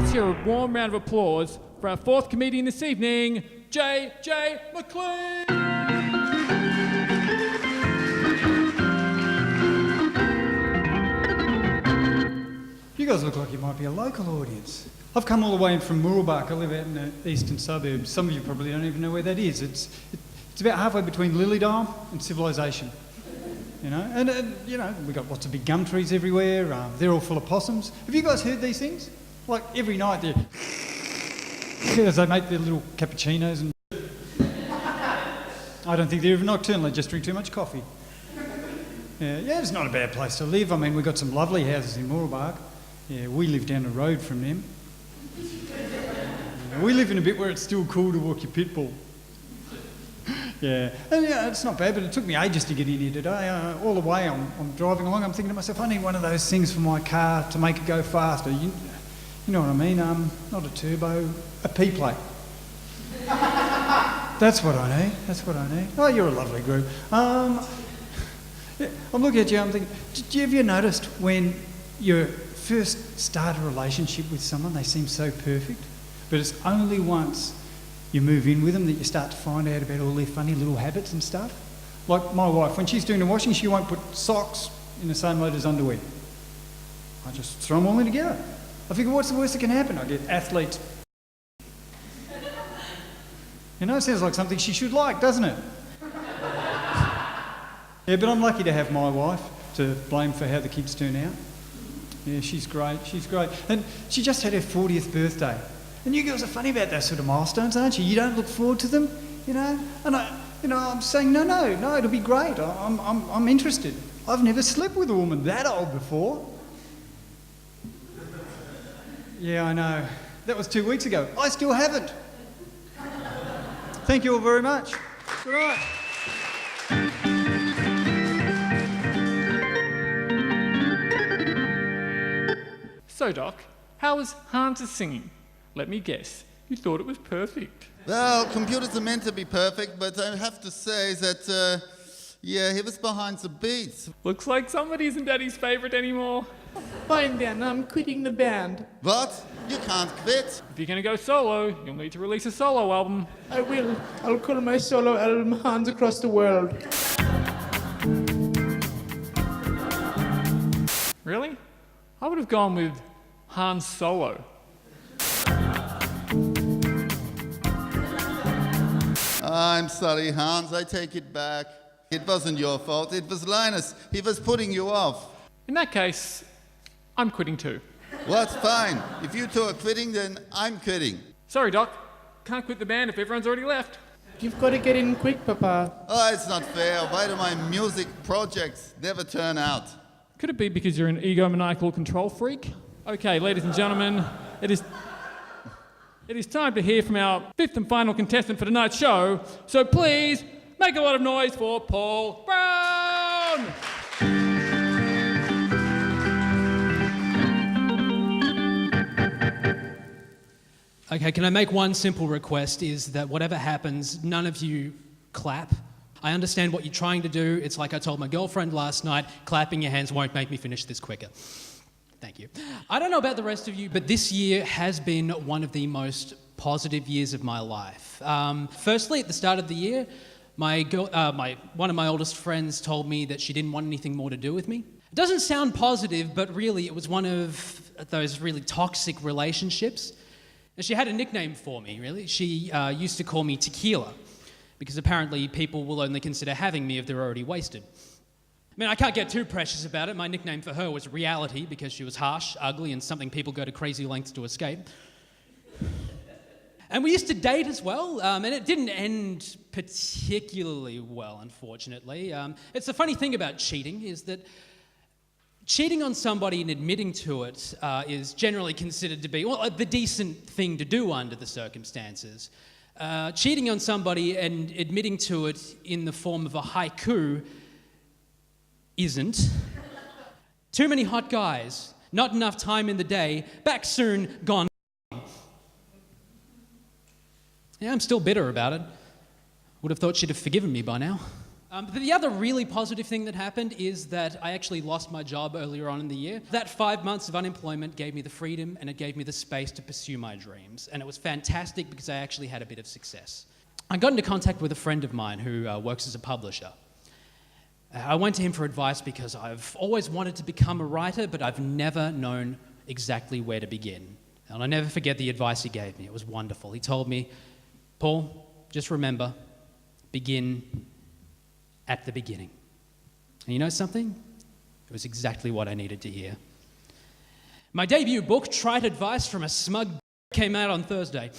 Let's hear a warm round of applause for our fourth comedian this evening, J.J. McLean. You guys look like you might be a local audience. I've come all the way in from Mooroolbark. I live out in the eastern suburbs. Some of you probably don't even know where that is. It's about halfway between Lilydale and civilization. You know, and you know, we've got lots of big gum trees everywhere. They're all full of possums. Have you guys heard these things? Like every night they're as they make their little cappuccinos and I don't think they're even nocturnal, they just drink too much coffee. Yeah, it's not a bad place to live. I mean, we've got some lovely houses in Mooroolbark. Yeah, we live down the road from them. We live in a bit where it's still cool to walk your pit bull. Yeah, and yeah, it's not bad, but it took me ages to get in here today. All the way I'm driving along, I'm thinking to myself, I need one of those things for my car to make it go faster. You know what I mean? Not a turbo, a P-plate. That's what I need. Oh, you're a lovely group. Yeah, I'm looking at you, I'm thinking, have you noticed when you first start a relationship with someone, they seem so perfect, but it's only once you move in with them that you start to find out about all their funny little habits and stuff? Like my wife, when she's doing the washing, she won't put socks in the same load as underwear. I just throw them all in together. I figure, what's the worst that can happen? I get athletes. You know, it sounds like something she should like, doesn't it? Yeah, but I'm lucky to have my wife to blame for how the kids turn out. Yeah, she's great. And she just had her 40th birthday. And you girls are funny about those sort of milestones, aren't you? You don't look forward to them, you know? And I'm saying, no, it'll be great. I'm interested. I've never slept with a woman that old before. Yeah, I know. That was 2 weeks ago. I still haven't. Thank you all very much. Good night. So, Doc, how was Hans' singing? Let me guess, you thought it was perfect. Well, computers are meant to be perfect, but I have to say that, he was behind the beats. Looks like somebody isn't Daddy's favourite anymore. Fine then, I'm quitting the band. What? You can't quit. If you're going to go solo, you'll need to release a solo album. I will. I'll call my solo album Hans Across the World. Really? I would have gone with Hans Solo. I'm sorry, Hans, I take it back. It wasn't your fault, it was Linus. He was putting you off. In that case, I'm quitting too. What? Fine. If you two are quitting, then I'm quitting. Sorry, Doc. Can't quit the band if everyone's already left. You've got to get in quick, Papa. Oh, it's not fair. Why do my music projects never turn out? Could it be because you're an egomaniacal control freak? Okay, ladies and gentlemen, it is time to hear from our fifth and final contestant for tonight's show. So please, make a lot of noise for Paul Brown! Okay, can I make one simple request, is that whatever happens, none of you clap. I understand what you're trying to do. It's like I told my girlfriend last night, clapping your hands won't make me finish this quicker. Thank you. I don't know about the rest of you, but this year has been one of the most positive years of my life. Firstly, at the start of the year, one of my oldest friends told me that she didn't want anything more to do with me. It doesn't sound positive, but really it was one of those really toxic relationships. And she had a nickname for me, really. She used to call me Tequila, because apparently people will only consider having me if they're already wasted. I mean, I can't get too precious about it. My nickname for her was Reality, because she was harsh, ugly, and something people go to crazy lengths to escape. And we used to date as well, and it didn't end particularly well, unfortunately. It's the funny thing about cheating, is that cheating on somebody and admitting to it is generally considered to be, well, the decent thing to do under the circumstances. Cheating on somebody and admitting to it in the form of a haiku isn't. Too many hot guys, not enough time in the day, back soon, gone. Yeah, I'm still bitter about it. Would have thought she'd have forgiven me by now. But the other really positive thing that happened is that I actually lost my job earlier on in the year. That 5 months of unemployment gave me the freedom and it gave me the space to pursue my dreams. And it was fantastic because I actually had a bit of success. I got into contact with a friend of mine who works as a publisher. I went to him for advice because I've always wanted to become a writer, but I've never known exactly where to begin. And I'll never forget the advice he gave me. It was wonderful. He told me, Paul, just remember, begin at the beginning. And you know something? It was exactly what I needed to hear. My debut book, Trite Advice from a Smug, came out on Thursday.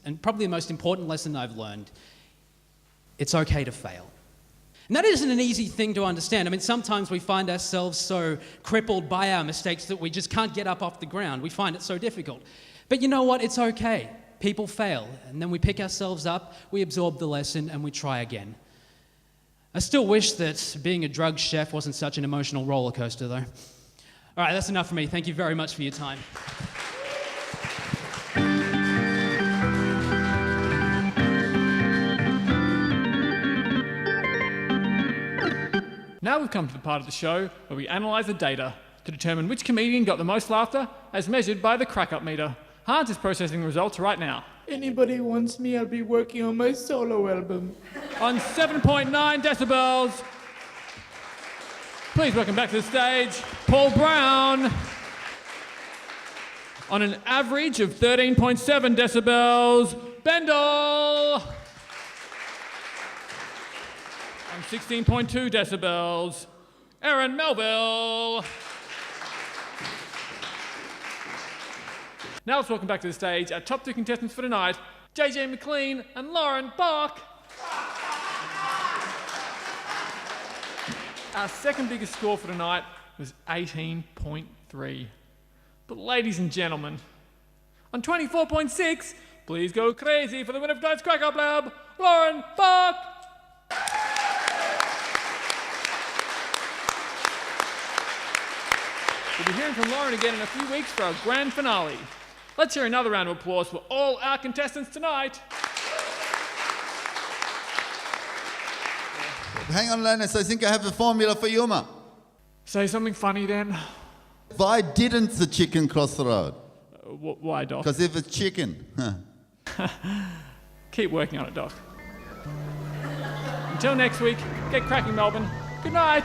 And probably the most important lesson I've learned, it's okay to fail. And that isn't an easy thing to understand. I mean, sometimes we find ourselves so crippled by our mistakes that we just can't get up off the ground. We find it so difficult. But you know what? It's okay. People fail. And then we pick ourselves up, we absorb the lesson, and we try again. I still wish that being a drug chef wasn't such an emotional roller coaster, though. All right, that's enough for me. Thank you very much for your time. Now we've come to the part of the show where we analyse the data to determine which comedian got the most laughter as measured by the Krackup meter. Hans is processing the results right now. Anybody wants me, I'll be working on my solo album. On 7.9 decibels, please welcome back to the stage, Paul Brown. On an average of 13.7 decibels, Bendel. On 16.2 decibels, Aaron Melville. Now let's welcome back to the stage our top 2 contestants for tonight, JJ McLean and Lauren Bach. Our second biggest score for tonight was 18.3. But ladies and gentlemen, on 24.6, please go crazy for the winner of tonight's Krackup Lab, Lauren Bach. We'll be hearing from Lauren again in a few weeks for our grand finale. Let's hear another round of applause for all our contestants tonight. Hang on, Linus, I think I have a formula for humour. Say something funny then. Why didn't the chicken cross the road? Why, Doc? Because if it's chicken. Keep working on it, Doc. Until next week, get cracking, Melbourne. Good night.